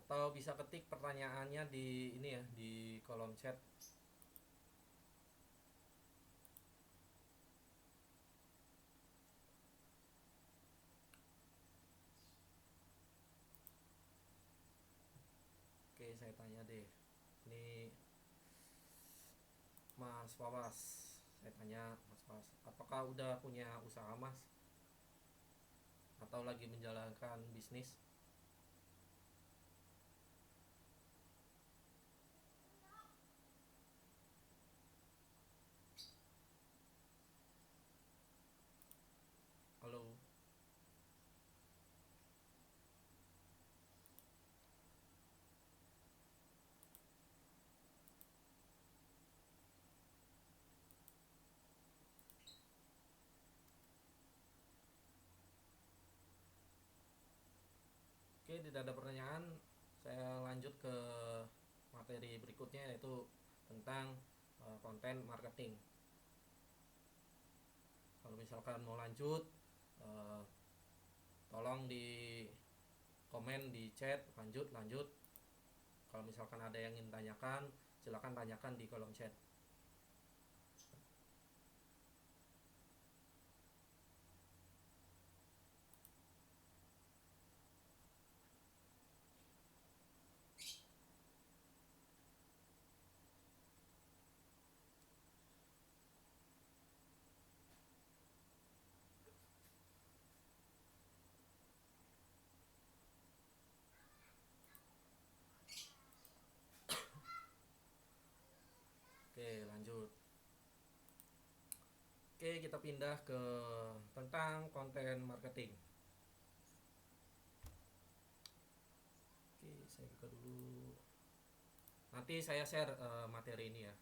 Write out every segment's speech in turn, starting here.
atau bisa ketik pertanyaannya di ini ya, di kolom chat. Oke, saya tanya deh. Ini Mas Wawas. Saya tanya Mas Wawas, apakah udah punya usaha Mas? Atau lagi menjalankan bisnis? Halo. Oke, tidak ada pertanyaan. Saya lanjut ke materi berikutnya, yaitu tentang konten marketing. Kalau misalkan mau lanjut, eh, tolong di komen di chat, lanjut lanjut. Kalau misalkan ada yang ingin tanyakan, silakan tanyakan di kolom chat. Oke, lanjut. Oke, kita pindah ke tentang konten marketing. Oke, saya buka dulu. Nanti saya share materi ini ya.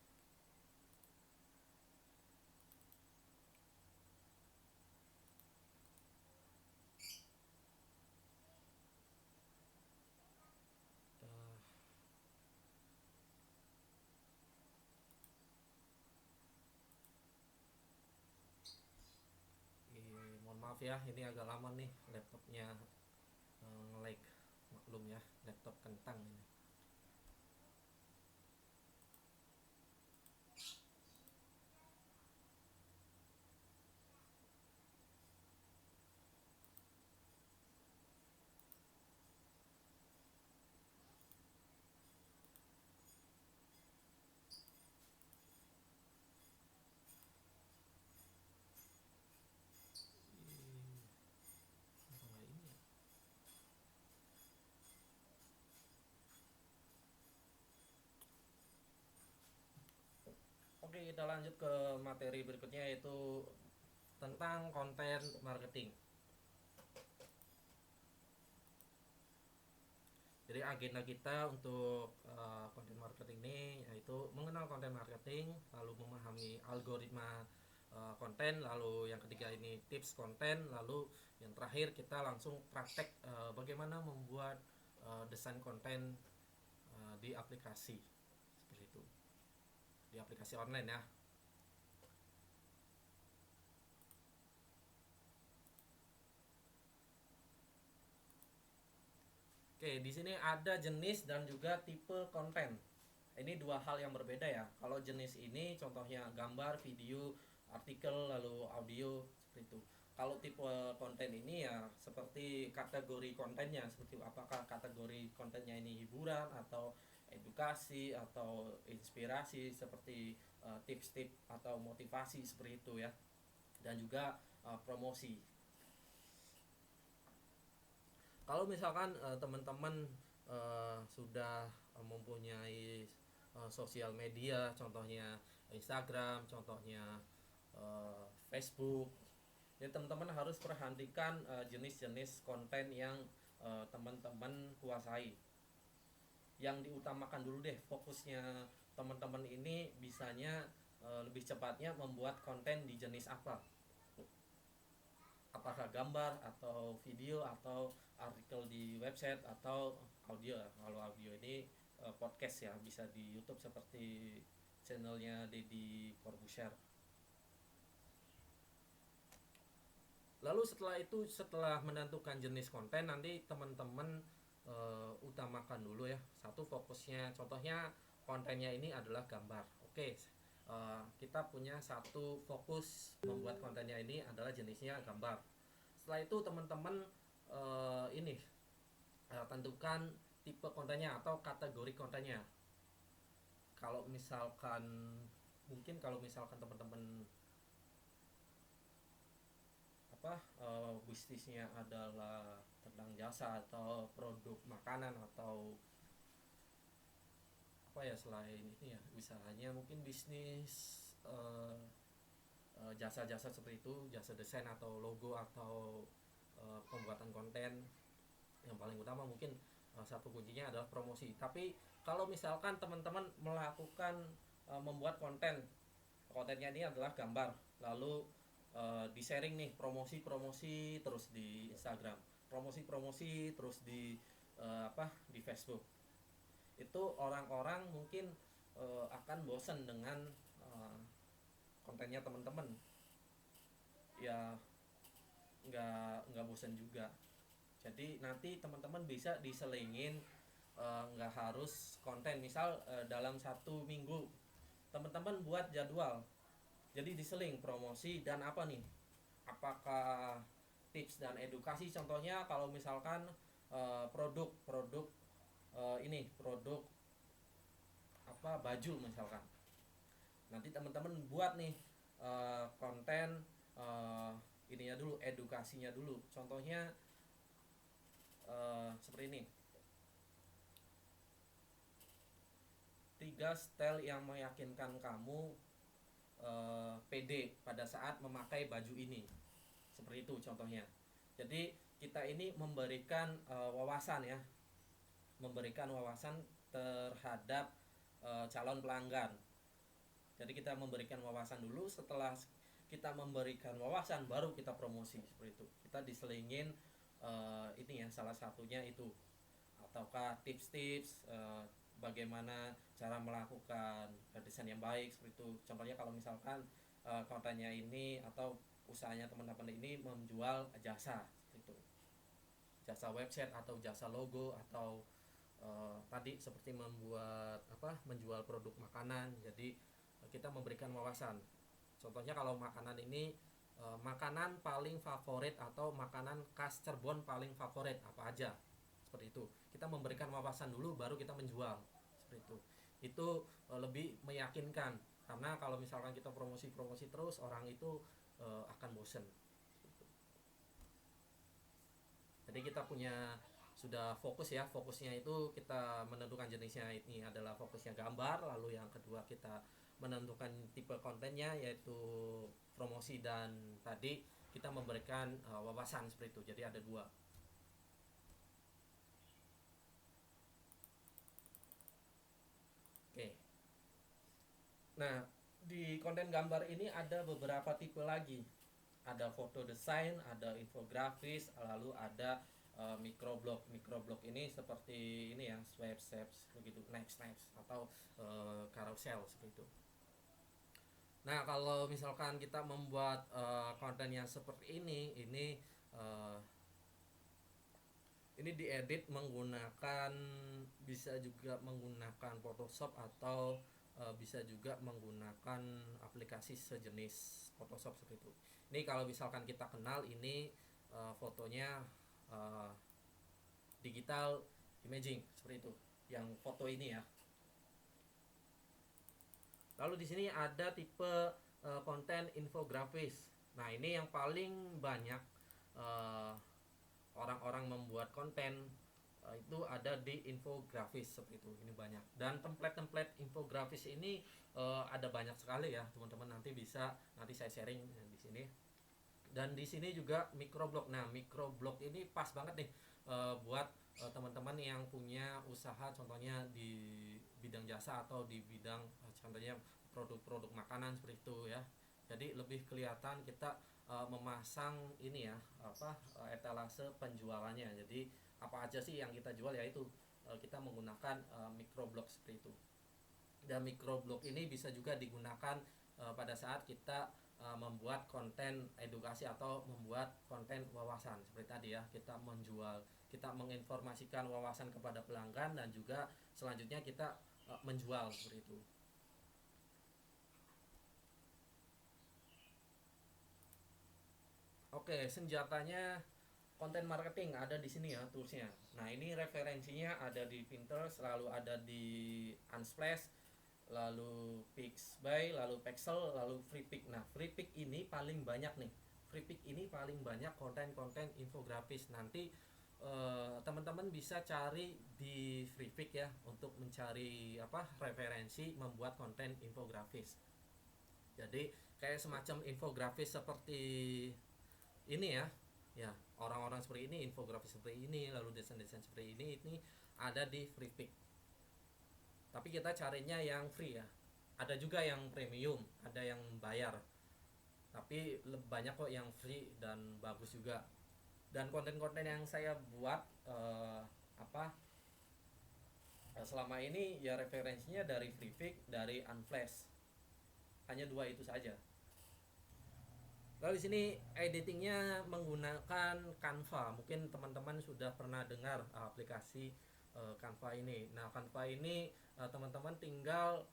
Uh, Mohon maaf ya, ini agak lama nih laptopnya nge-lag. Maklum ya, laptop kentang ini. Kenapa nggak ini ya? Oke, kita lanjut ke materi berikutnya, yaitu tentang konten marketing. Jadi agenda kita untuk konten marketing ini yaitu mengenal konten marketing, lalu memahami algoritma konten, lalu yang ketiga ini tips konten, lalu yang terakhir kita langsung praktek bagaimana membuat desain konten di aplikasi seperti itu, di aplikasi online ya. Oke, di sini ada jenis dan juga tipe konten. Ini dua hal yang berbeda ya. Kalau jenis ini contohnya gambar, video, artikel, lalu audio seperti itu. Kalau tipe konten ini ya seperti kategori kontennya, seperti apakah kategori kontennya ini hiburan atau edukasi atau inspirasi, seperti tips-tips atau motivasi seperti itu ya. Dan juga promosi. Kalau misalkan teman-teman sudah mempunyai sosial media, contohnya Instagram, contohnya Facebook, ya teman-teman harus perhatikan jenis-jenis konten yang teman-teman kuasai. Yang diutamakan dulu deh, fokusnya teman-teman ini bisanya lebih cepatnya membuat konten di jenis apa, apakah gambar atau video atau artikel di website atau audio. Kalau audio ini podcast ya, bisa di YouTube seperti channelnya Deddy Corbuzier. Lalu setelah itu, setelah menentukan jenis konten, nanti teman-teman utamakan dulu ya. Satu, fokusnya, contohnya kontennya ini adalah gambar. Oke, kita punya satu fokus membuat kontennya ini adalah jenisnya gambar. Setelah itu teman-teman ini tentukan tipe kontennya atau kategori kontennya. Kalau misalkan teman-teman bisnisnya adalah tentang jasa atau produk makanan atau selain ini ya, usahanya mungkin bisnis jasa-jasa seperti itu, jasa desain atau logo atau pembuatan konten, yang paling utama mungkin satu kuncinya adalah promosi. Tapi kalau misalkan teman-teman melakukan membuat kontennya ini adalah gambar, lalu di sharing nih, promosi terus di Instagram, promosi terus di di Facebook, itu orang-orang mungkin akan bosan dengan kontennya teman-teman ya, nggak bosan juga. Jadi nanti teman-teman bisa diselingin, nggak harus konten, misal dalam satu minggu teman-teman buat jadwal, jadi diseling promosi dan apa nih, apakah tips dan edukasi. Contohnya kalau misalkan produk ini produk baju misalkan, nanti teman-teman buat nih konten ininya dulu, edukasinya dulu. Contohnya seperti ini, 3 style yang meyakinkan kamu pede pada saat memakai baju ini, seperti itu contohnya. Jadi kita ini memberikan wawasan ya, memberikan wawasan terhadap calon pelanggan. Jadi kita memberikan wawasan dulu, setelah kita memberikan wawasan baru kita promosi, seperti itu. Kita diselingin ini ya, salah satunya itu, ataukah tips-tips bagaimana cara melakukan desain yang baik, seperti itu. Contohnya kalau misalkan kontennya ini atau usahanya teman-teman ini menjual jasa, seperti itu, jasa website atau jasa logo atau tadi seperti menjual produk makanan. Jadi kita memberikan wawasan. Contohnya kalau makanan ini makanan paling favorit atau makanan khas Cirebon paling favorit apa aja, seperti itu. Kita memberikan wawasan dulu baru kita menjual, seperti itu. Itu lebih meyakinkan, karena kalau misalkan kita promosi terus, orang itu akan bosen. Jadi kita sudah fokus ya, fokusnya itu kita menentukan jenisnya, ini adalah fokusnya gambar. Lalu yang kedua kita menentukan tipe kontennya yaitu promosi, dan tadi kita memberikan wawasan, seperti itu. Jadi ada 2. Oke. Nah, di konten gambar ini ada beberapa tipe lagi. Ada foto desain, ada infografis, lalu ada microblog. Microblog ini seperti ini ya, swipe begitu, next atau carousel, seperti itu. Nah, kalau misalkan kita membuat konten yang seperti ini diedit menggunakan, bisa juga menggunakan Photoshop atau bisa juga menggunakan aplikasi sejenis Photoshop, seperti itu. Ini kalau misalkan kita kenal, ini fotonya digital imaging, seperti itu, yang foto ini ya. Lalu di sini ada tipe konten infografis. Nah, ini yang paling banyak orang-orang membuat konten itu ada di infografis, seperti itu. Ini banyak, dan template infografis ini ada banyak sekali ya teman-teman. Nanti saya sharing di sini. Dan di sini juga microblog. Nah, microblog ini pas banget nih buat teman-teman yang punya usaha, contohnya di bidang jasa atau di bidang contohnya produk-produk makanan, seperti itu ya. Jadi lebih kelihatan kita memasang ini ya, etalase penjualannya. Jadi apa aja sih yang kita jual, yaitu kita menggunakan microblog, seperti itu. Dan microblog ini bisa juga digunakan pada saat kita membuat konten edukasi atau membuat konten wawasan seperti tadi ya, kita menginformasikan wawasan kepada pelanggan dan juga selanjutnya kita menjual seperti itu. Oke, senjatanya konten marketing ada di sini ya toolsnya. Nah ini referensinya ada di Pinterest, lalu ada di Unsplash, lalu Pixabay, lalu Pexel, lalu FreePic. Nah FreePic ini paling banyak nih. FreePic ini paling banyak konten-konten infografis. Nanti teman-teman bisa cari di FreePic ya untuk mencari referensi membuat konten infografis. Jadi kayak semacam infografis seperti ini ya, ya orang-orang seperti ini, infografis seperti ini, lalu desain-desain seperti ini ada di FreePic. Tapi kita carinya yang free ya. Ada juga yang premium, ada yang bayar. Tapi banyak kok yang free dan bagus juga. Dan konten-konten yang saya buat selama ini ya referensinya dari FreePic, dari Unsplash. Hanya dua itu saja. Lalu di sini editingnya menggunakan Canva. Mungkin teman-teman sudah pernah dengar aplikasi Canva ini. Nah, Canva ini teman-teman tinggal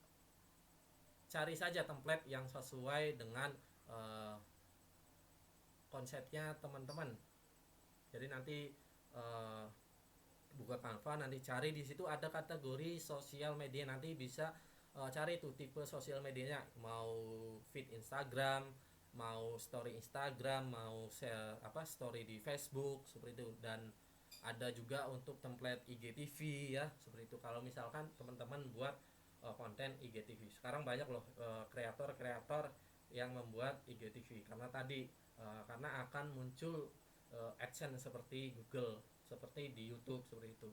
cari saja template yang sesuai dengan konsepnya teman-teman. Jadi nanti buka Canva, nanti cari di situ ada kategori sosial media, nanti bisa cari tuh tipe sosial medianya, mau feed Instagram, mau story Instagram, mau share story di Facebook seperti itu. Dan ada juga untuk template IGTV ya seperti itu. Kalau misalkan teman-teman buat konten IGTV, sekarang banyak loh kreator-kreator yang membuat IGTV karena akan muncul AdSense seperti Google, seperti di YouTube seperti itu.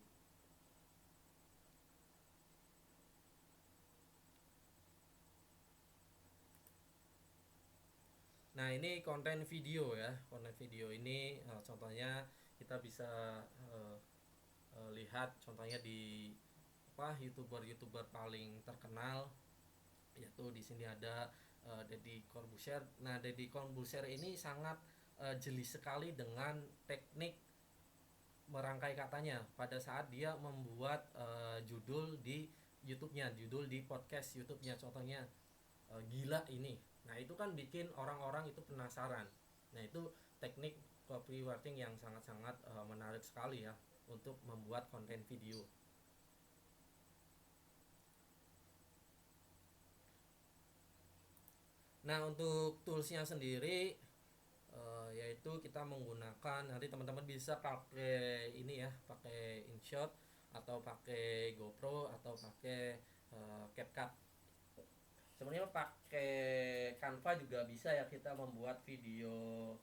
Nah ini konten video ya, konten video ini contohnya kita bisa lihat contohnya di youtuber paling terkenal, yaitu di sini ada Deddy Corbuzier. Nah Deddy Corbuzier ini sangat jeli sekali dengan teknik merangkai katanya pada saat dia membuat judul di YouTube-nya, judul di podcast YouTube-nya, contohnya gila ini. Nah itu kan bikin orang-orang itu penasaran. Nah itu teknik copywriting yang sangat-sangat menarik sekali ya untuk membuat konten video. Nah untuk toolsnya sendiri yaitu kita menggunakan, nanti teman-teman bisa pakai ini ya, pakai InShot atau pakai GoPro atau pakai CapCut. Sebenarnya pakai Canva juga bisa ya, kita membuat video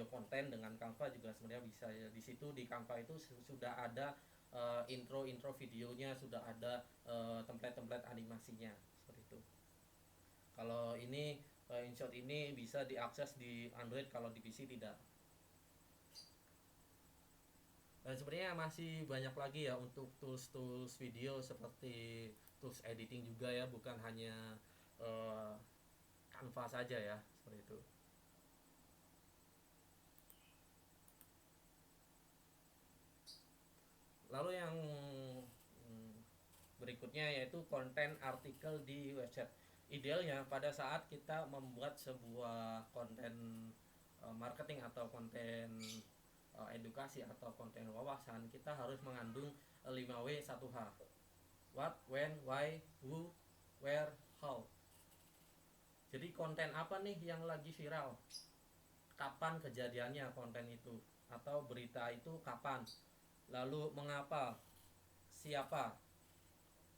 konten dengan Canva juga sebenarnya bisa ya. Di situ di Canva itu sudah ada intro videonya, sudah ada template-template animasinya seperti itu. Kalau ini InShot ini bisa diakses di Android, kalau di PC tidak. Dan sebenarnya masih banyak lagi ya untuk tools video, seperti tools editing juga ya, bukan hanya Canva saja ya seperti itu. Lalu yang berikutnya yaitu konten artikel di website. Idealnya pada saat kita membuat sebuah konten marketing atau konten edukasi atau konten wawasan, kita harus mengandung 5W 1H. What, when, why, who, where, how. Jadi konten apa nih yang lagi viral? Kapan kejadiannya konten itu? Atau berita itu kapan? Lalu mengapa? Siapa?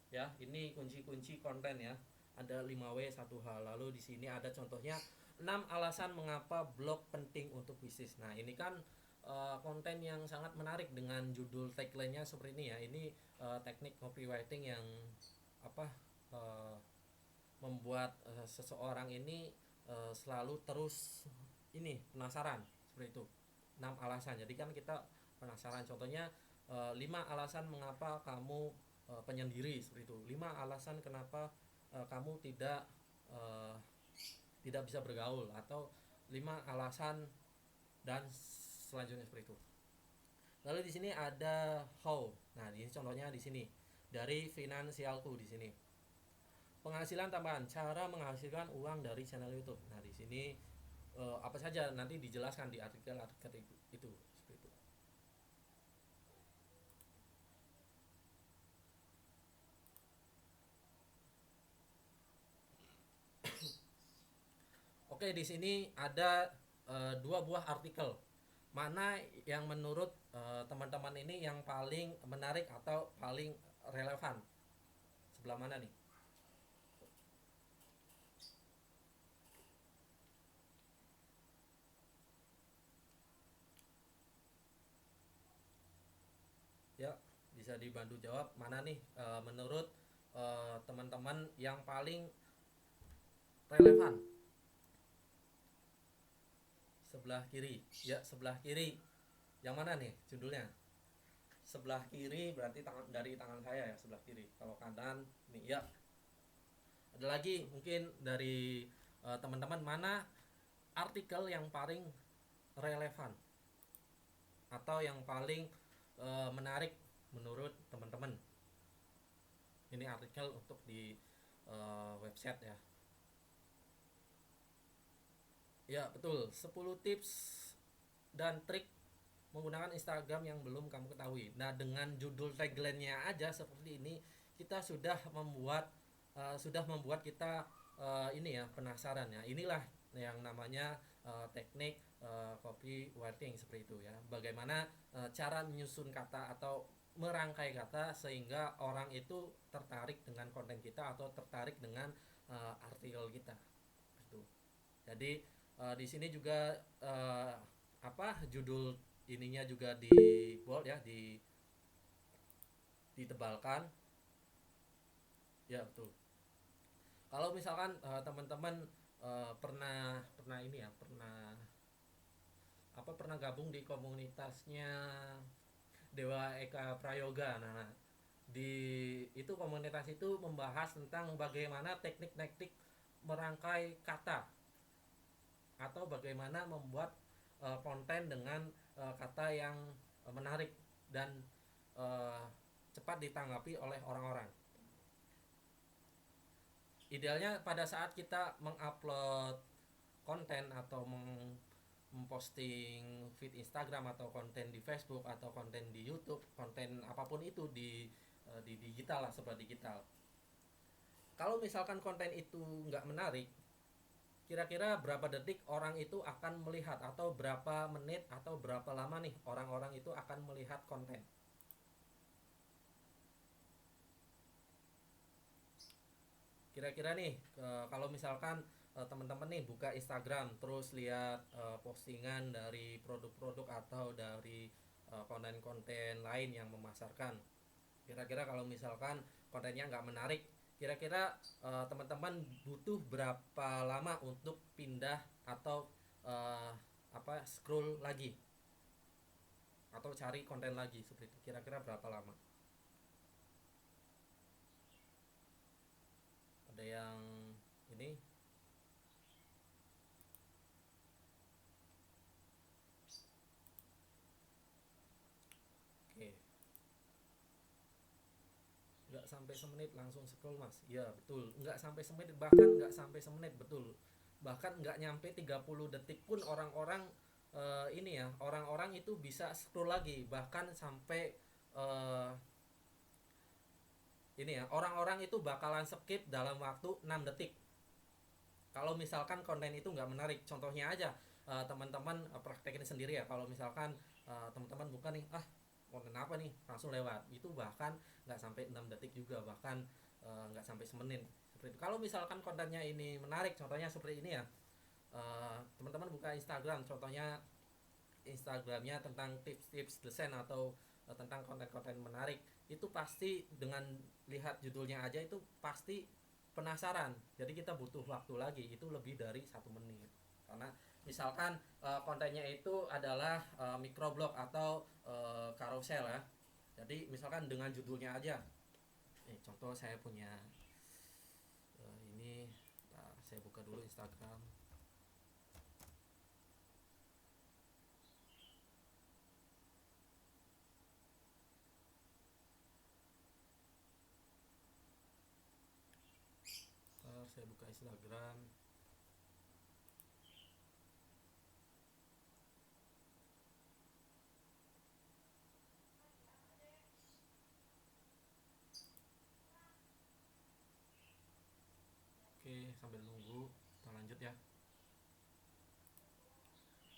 Ya, ini kunci-kunci konten ya. Ada 5W 1H. Lalu di sini ada contohnya 6 alasan mengapa blog penting untuk bisnis. Nah, ini kan konten yang sangat menarik dengan judul tagline-nya seperti ini ya. Ini teknik copywriting yang membuat seseorang ini selalu terus ini penasaran seperti itu. 6 alasan. Jadi kan kita penasaran. Contohnya 5 alasan mengapa kamu penyendiri seperti itu. 5 alasan kenapa kamu tidak tidak bisa bergaul, atau 5 alasan dan selanjutnya seperti itu. Lalu di sini ada how. Nah, ini contohnya di sini dari finansialku di sini. Penghasilan tambahan, cara menghasilkan uang dari channel YouTube. Nah, di sini apa saja nanti dijelaskan di artikel-artikel itu seperti itu. Oke, di sini ada 2 buah artikel. Mana yang menurut teman-teman ini yang paling menarik atau paling relevan? Sebelah mana nih? Ya, bisa dibantu jawab mana nih menurut teman-teman yang paling relevan? Sebelah kiri. Ya, sebelah kiri. Yang mana nih judulnya? Sebelah kiri berarti dari tangan saya ya, sebelah kiri. Kalau kanan nih ya. Ada lagi mungkin dari teman-teman mana artikel yang paling relevan atau yang paling menarik menurut teman-teman. Ini artikel untuk di website ya. Ya, betul. 10 tips dan trik menggunakan Instagram yang belum kamu ketahui. Nah, dengan judul tagline-nya aja seperti ini, kita sudah membuat kita ini ya penasaran ya. Inilah yang namanya teknik copywriting seperti itu ya. Bagaimana cara menyusun kata atau merangkai kata sehingga orang itu tertarik dengan konten kita atau tertarik dengan artikel kita. Itu. Jadi di sini juga judul ininya juga di bold ya, ditebalkan. Ya, betul. Kalau misalkan teman-teman pernah ini ya, pernah gabung di komunitasnya Dewa Eka Prayoga. Nah, di itu komunitas itu membahas tentang bagaimana teknik-teknik merangkai kata atau bagaimana membuat konten dengan kata yang menarik dan cepat ditanggapi oleh orang-orang. Idealnya pada saat kita mengupload konten atau memposting feed Instagram atau konten di Facebook atau konten di YouTube, konten apapun itu di digital lah, serba digital. Kalau misalkan konten itu nggak menarik, kira-kira berapa detik orang itu akan melihat, atau berapa menit atau berapa lama nih orang-orang itu akan melihat konten? Kira-kira nih kalau misalkan teman-teman nih buka Instagram terus lihat postingan dari produk-produk atau dari konten-konten lain yang memasarkan, kira-kira kalau misalkan kontennya nggak menarik, kira-kira teman-teman butuh berapa lama untuk pindah atau uh, scroll lagi atau cari konten lagi seperti itu, kira-kira berapa lama? Ada yang ini? Oke, nggak sampai semenit langsung scroll mas. Ya betul, nggak sampai semenit, bahkan nggak sampai semenit, betul. Bahkan nggak nyampe 30 detik pun orang-orang ini ya, orang-orang itu bisa scroll lagi, bahkan sampai uh, ini ya, orang-orang itu bakalan skip dalam waktu 6 detik kalau misalkan konten itu nggak menarik. Contohnya aja, teman-teman praktekin sendiri ya. Kalau misalkan teman-teman buka nih, konten apa nih, langsung lewat, itu bahkan nggak sampai 6 detik juga, bahkan nggak sampai semenit seperti itu. Kalau misalkan kontennya ini menarik, contohnya seperti ini ya, teman-teman buka Instagram, contohnya Instagramnya tentang tips-tips desain atau tentang konten-konten menarik, itu pasti dengan lihat judulnya aja itu pasti penasaran. Jadi kita butuh waktu lagi itu lebih dari 1 menit, karena misalkan kontennya itu adalah microblog atau carousel ya. Jadi misalkan dengan judulnya aja, contoh saya punya ini, saya buka dulu Instagram. saya buka Instagram. Oke, sambil nunggu kita lanjut ya.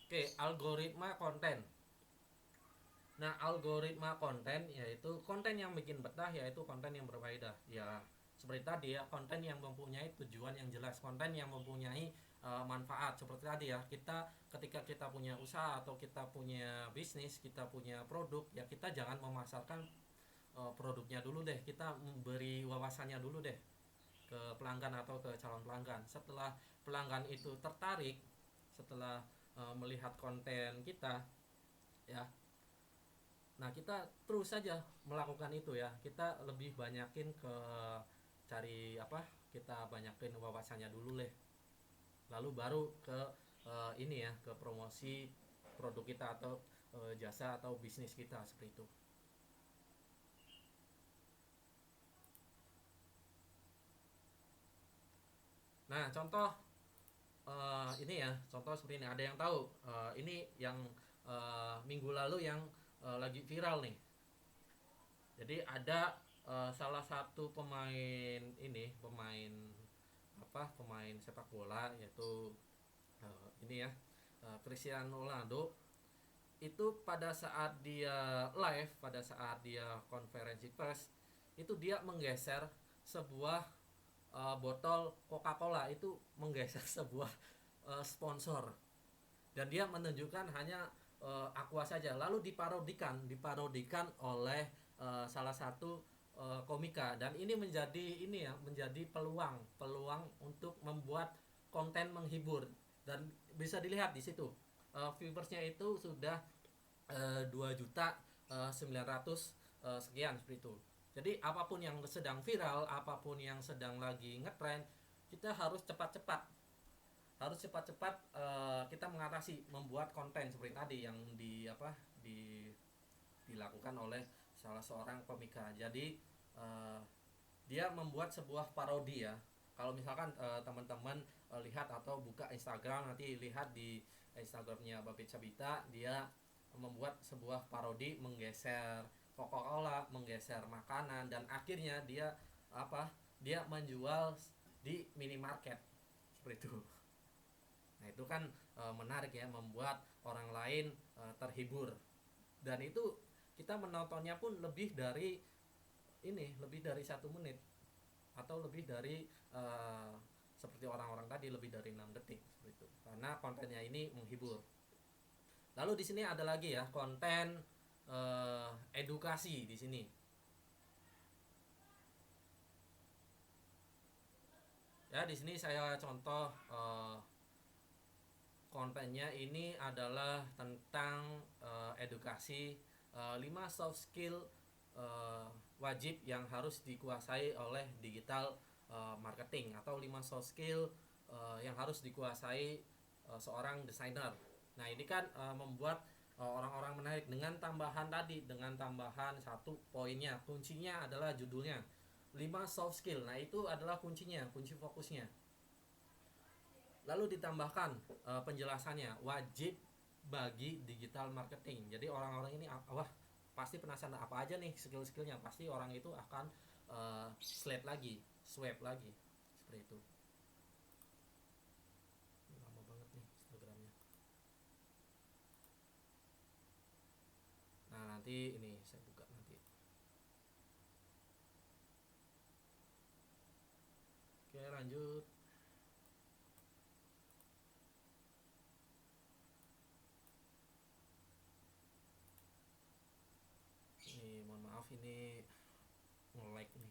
Oke, algoritma konten. Nah, algoritma konten yaitu konten yang bikin betah, yaitu konten yang berfaedah. Ya, seperti tadi ya, konten yang mempunyai tujuan yang jelas, konten yang mempunyai manfaat. Seperti tadi ya, kita ketika kita punya usaha atau kita punya bisnis, kita punya produk, ya kita jangan memasarkan produknya dulu deh. Kita memberi wawasannya dulu deh ke pelanggan atau ke calon pelanggan. Setelah pelanggan itu tertarik, setelah melihat konten kita, ya, nah kita terus saja melakukan itu ya. Kita lebih banyakin ke cari apa? Kita banyakin wawasannya dulu deh. Lalu baru ke ini ya, ke promosi produk kita atau jasa atau bisnis kita seperti itu. Nah, contoh ini ya, contoh seperti ini. Ada yang tahu ini yang minggu lalu yang lagi viral nih. Jadi ada salah satu pemain ini, pemain sepak bola, yaitu ini ya, Cristiano Ronaldo. Itu pada saat dia live, pada saat dia konferensi pers, itu dia menggeser sebuah botol Coca-Cola, itu menggeser sebuah sponsor, dan dia menunjukkan hanya Aqua saja, lalu diparodikan oleh salah satu komika, dan ini menjadi peluang untuk membuat konten menghibur, dan bisa dilihat di situ viewersnya itu sudah 2 juta 900 sekian seperti itu. Jadi apapun yang sedang viral, apapun yang sedang lagi ngetrend, kita harus cepat-cepat kita mengatasi, membuat konten seperti tadi yang dilakukan oleh salah seorang komika. Jadi dia membuat sebuah parodi ya. Kalau misalkan teman-teman lihat atau buka Instagram, nanti lihat di Instagramnya Babit Sabita, dia membuat sebuah parodi menggeser Coca-Cola, menggeser makanan, dan akhirnya dia menjual di minimarket seperti itu. Nah, itu kan menarik ya, membuat orang lain terhibur, dan itu kita menontonnya pun lebih dari 1 menit, atau lebih dari seperti orang-orang tadi, lebih dari 6 detik seperti itu, karena kontennya ini menghibur. Lalu di sini ada lagi ya, konten edukasi di sini. Ya, di sini saya contoh kontennya ini adalah tentang edukasi 5 soft skill wajib yang harus dikuasai oleh digital marketing, atau 5 soft skill yang harus dikuasai seorang desainer. Nah, ini kan membuat orang-orang menarik dengan tambahan satu poinnya. Kuncinya adalah judulnya 5 soft skill. Nah, itu adalah kuncinya, kunci fokusnya. Lalu ditambahkan penjelasannya, wajib bagi digital marketing. Jadi orang-orang ini pasti penasaran apa aja nih skill-skillnya. Pasti orang itu akan swipe lagi seperti itu. Lama banget nih Instagramnya. Nah, nanti ini saya buka nanti. Oke, lanjut. Ini mohon maaf, ini nge-lag